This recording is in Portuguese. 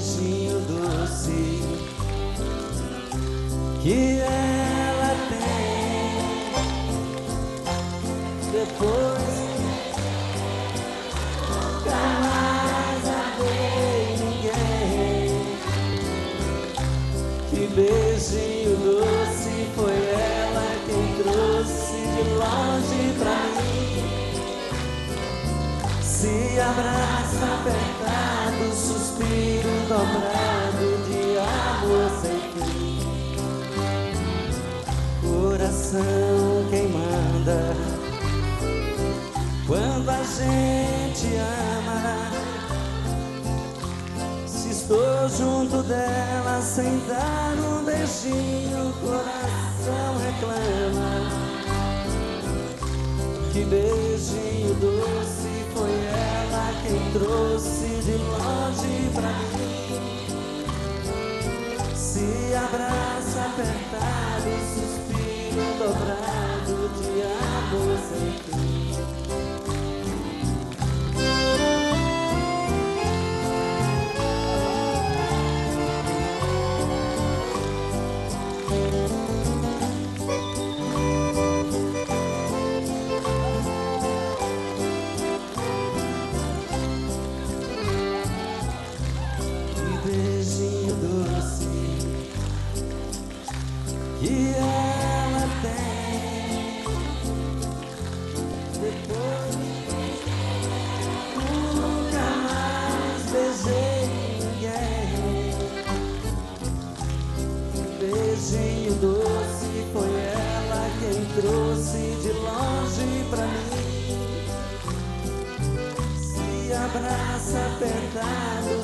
beijinho doce que ela tem. Depois nunca mais a ver ninguém. Que beijinho doce foi ela quem trouxe de longe pra mim. Se abraça apertado, suspiro dobrado de amor sem fim. Coração quem manda quando a gente ama. Se estou junto dela sem dar um beijinho, o coração reclama. Que beijinho doce foi ela quem trouxe de longe pra mim. Se abraça apertado, suspiro dobrado de amor sem fim. Beijinho doce que ela tem. Depois nunca mais beijei ninguém. Beijinho doce foi ela quem trouxe de longe pra mim. Se abraça apertado,